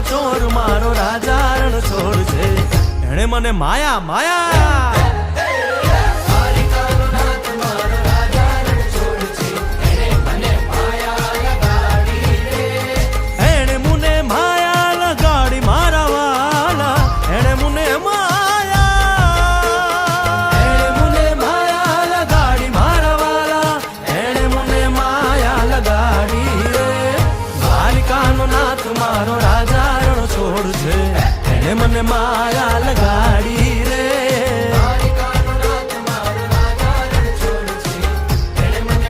ચોર મારો રાજા રણ છોડ છે એણે મને માયા માયા મારો રાજા રણ છોડ છે એને મને માયા લગાડી